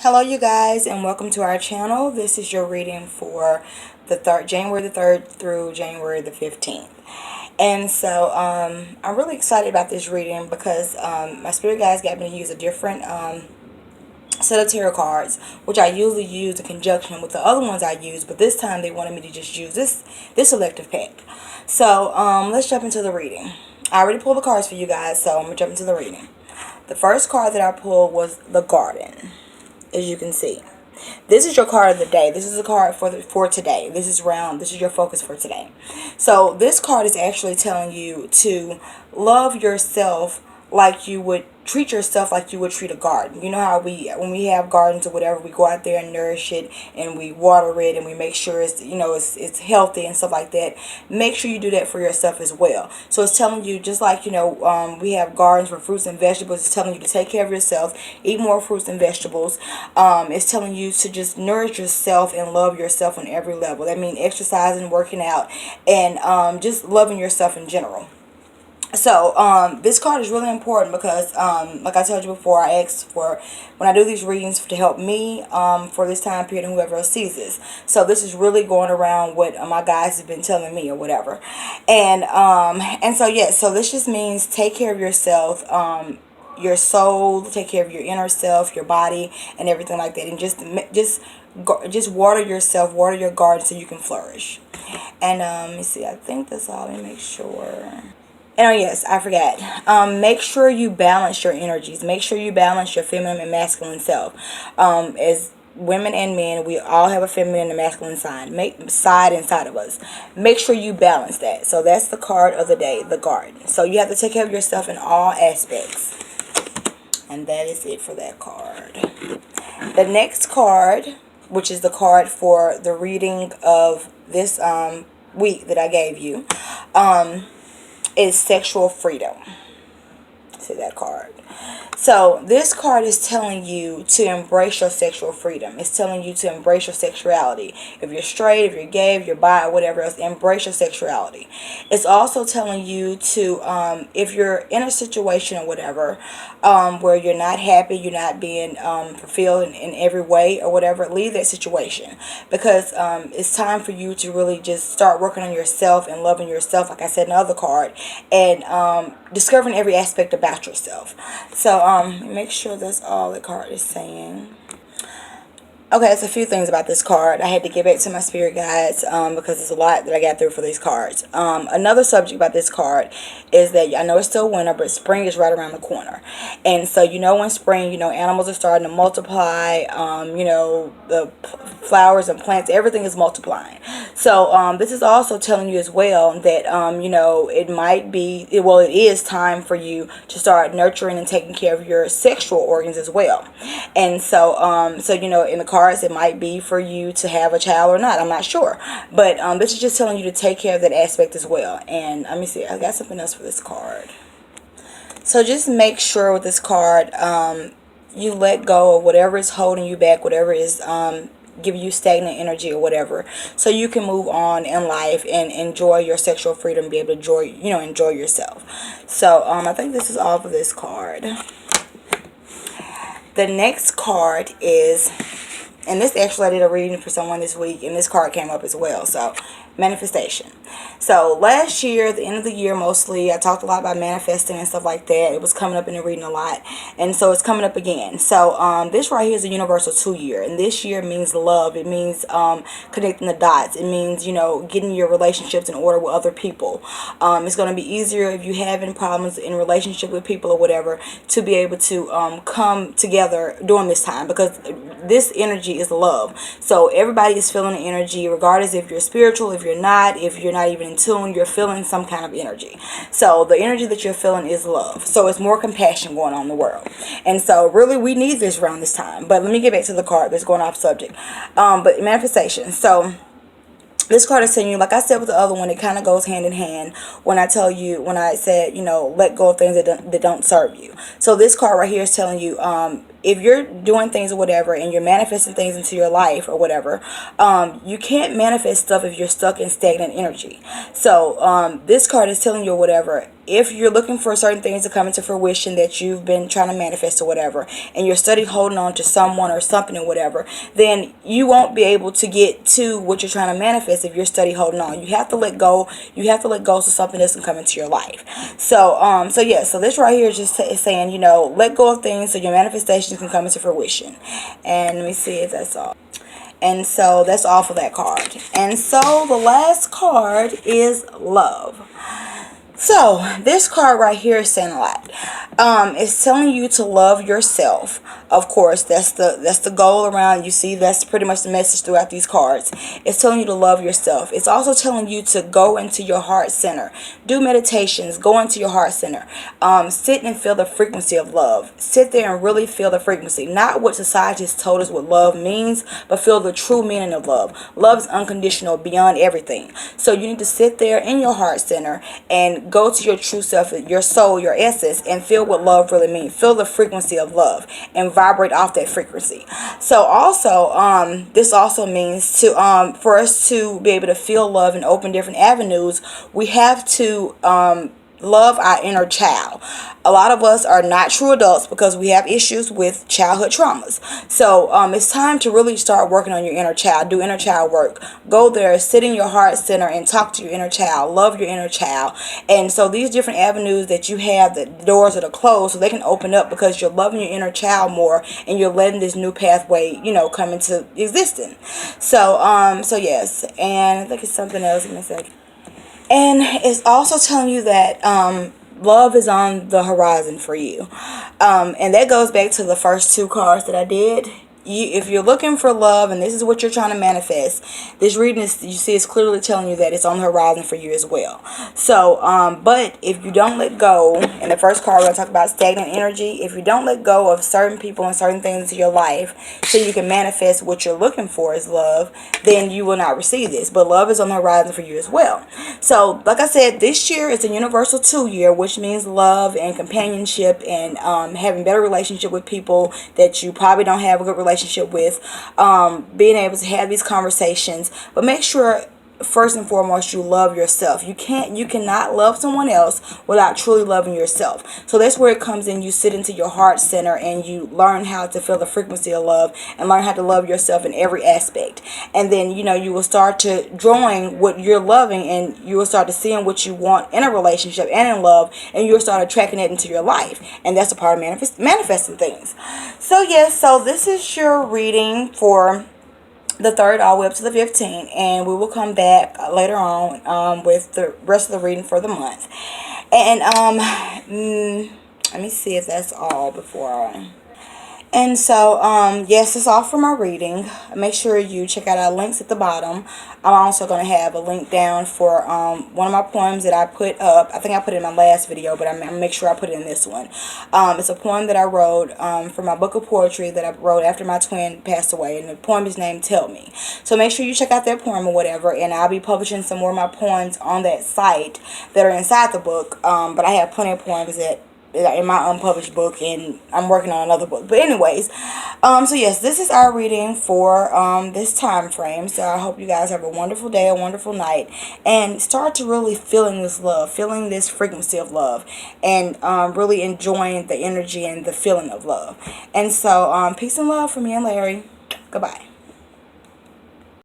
Hello you guys, and welcome to our channel. This is your reading for January the 3rd through January the 15th. And so I'm really excited about this reading because my spirit guides got me to use a different set of tarot cards, which I usually use in conjunction with the other ones I use, but this time they wanted me to just use this selective pack. So let's jump into the reading. I already pulled the cards for you guys, so I'm going to jump into the reading. The first card that I pulled was the Garden, as you can see. This is your card of the day. This is a card for today. This is your focus for today. So this card is actually telling you to love yourself like you would treat yourself like you would treat a garden. You know how when we have gardens or whatever, we go out there and nourish it and we water it and we make sure it's healthy and stuff like that. Make sure you do that for yourself as well. So it's telling you, just like we have gardens for fruits and vegetables, it's telling you to take care of yourself, eat more fruits and vegetables. It's telling you to just nourish yourself and love yourself on every level. That means exercising, working out, and just loving yourself in general. So this card is really important because like I told you before, I ask for, when I do these readings, to help me for this time period and whoever else sees this. So this is really going around what my guides have been telling me or whatever. And so yes, so this just means take care of yourself, your soul, take care of your inner self, your body, and everything like that, and just water yourself, water your garden so you can flourish. And let me see, I think that's all. Let me make sure. And oh yes, I forgot. Make sure you balance your energies. Make sure you balance your feminine and masculine self. As women and men, we all have a feminine and masculine side inside of us. Make sure you balance that. So that's the card of the day, the Garden. So you have to take care of yourself in all aspects. And that is it for that card. The next card, which is the card for the reading of this week that I gave you, is sexual freedom. See that card. So this card is telling you to embrace your sexual freedom. It's telling you to embrace your sexuality. If you're straight, if you're gay, if you're bi, or whatever else, embrace your sexuality. It's also telling you to, if you're in a situation or whatever, where you're not happy, you're not being fulfilled in every way or whatever, leave that situation. Because it's time for you to really just start working on yourself and loving yourself, like I said in the other card, and discovering every aspect about yourself. So make sure that's all the card is saying. Okay, it's a few things about this card. I had to get back to my spirit guides because there's a lot that I got through for these cards. Another subject about this card is that I know it's still winter, but spring is right around the corner. And so, when spring, animals are starting to multiply, the flowers and plants, everything is multiplying. So this is also telling you as well that, it might be, it is time for you to start nurturing and taking care of your sexual organs as well. And so, in the cards, it might be for you to have a child or not. I'm not sure. But this is just telling you to take care of that aspect as well. And let me see. I got something else for this card. So just make sure with this card, you let go of whatever is holding you back, whatever is giving you stagnant energy or whatever, so you can move on in life and enjoy your sexual freedom, be able to enjoy yourself. So I think this is all for this card. The next card is, and this actually I did a reading for someone this week, and this card came up as well. So manifestation. So last year, at the end of the year mostly, I talked a lot about manifesting and stuff like that. It was coming up in the reading a lot, and so it's coming up again. So this right here is a universal 2 year, and this year means love. It means connecting the dots. It means getting your relationships in order with other people. It's going to be easier if you having problems in relationship with people or whatever, to be able to come together during this time, because this energy is love. So everybody is feeling the energy, regardless if you're spiritual, if you're not even in tune, you're feeling some kind of energy. So the energy that you're feeling is love. So it's more compassion going on in the world. And so really we need this around this time. But let me get back to the card that's going off subject. But manifestation. So this card is telling you, like I said with the other one, it kind of goes hand in hand when I said, let go of things that don't serve you. So this card right here is telling you, if you're doing things or whatever, and you're manifesting things into your life or whatever, you can't manifest stuff if you're stuck in stagnant energy. So this card is telling you whatever, if you're looking for certain things to come into fruition that you've been trying to manifest or whatever, and you're study holding on to someone or something or whatever, then you won't be able to get to what you're trying to manifest if you're study holding on. You have to let go. You have to let go so something else can come into your life. So this right here is just saying, let go of things so your manifestations can come into fruition. And let me see if that's all. And so that's all for that card. And so the last card is love. So this card right here is saying a lot. It's telling you to love yourself. Of course, that's the goal around. You see, that's pretty much the message throughout these cards. It's telling you to love yourself. It's also telling you to go into your heart center, do meditations, go into your heart center, sit and feel the frequency of love. Sit there and really feel the frequency, not what society has told us what love means, but feel the true meaning of love. Love is unconditional, beyond everything. So you need to sit there in your heart center and go to your true self, your soul, your essence, and feel what love really means. Feel the frequency of love and vibrate off that frequency. So also, this also means to for us to be able to feel love and open different avenues, we have to love our inner child. A lot of us are not true adults because we have issues with childhood traumas. So it's time to really start working on your inner child. Do inner child work. Go there, sit in your heart center and talk to your inner child. Love your inner child. And so these different avenues that you have, the doors that are closed, so they can open up because you're loving your inner child more and you're letting this new pathway, come into existence. So yes. And I think it's something else. Give me a second. And it's also telling you that love is on the horizon for you. And that goes back to the first two cards that I did. If you're looking for love and this is what you're trying to manifest, this reading is, you see, it's clearly telling you that it's on the horizon for you as well. So, but if you don't let go, in the first card we're going to talk about stagnant energy. If you don't let go of certain people and certain things in your life so you can manifest what you're looking for is love, then you will not receive this. But love is on the horizon for you as well. So, like I said, this year is a universal 2 year, which means love and companionship and having better relationship with people that you probably don't have a good relationship with, being able to have these conversations. But make sure first and foremost you love yourself. You cannot love someone else without truly loving yourself. So that's where it comes in. You sit into your heart center and you learn how to feel the frequency of love and learn how to love yourself in every aspect. And then you will start to drawing what you're loving, and you will start to seeing what you want in a relationship and in love, and you'll start attracting it into your life. And that's a part of manifesting things. So yes, so this is your reading for the 3rd all the way up to the 15th, and we will come back later on with the rest of the reading for the month. And let me see if that's all before I... And so, yes, that's all for my reading. Make sure you check out our links at the bottom. I'm also going to have a link down for one of my poems that I put up. I think I put it in my last video, but I'm going to make sure I put it in this one. It's a poem that I wrote for my book of poetry that I wrote after my twin passed away. And the poem is named Tell Me. So make sure you check out that poem or whatever. And I'll be publishing some more of my poems on that site that are inside the book. But I have plenty of poems that in my unpublished book, and I'm working on another book. But anyways, so yes, this is our reading for this time frame. So I hope you guys have a wonderful day, a wonderful night, and start to really feeling this love, feeling this frequency of love, and really enjoying the energy and the feeling of love. And so peace and love from me and Larry. Goodbye.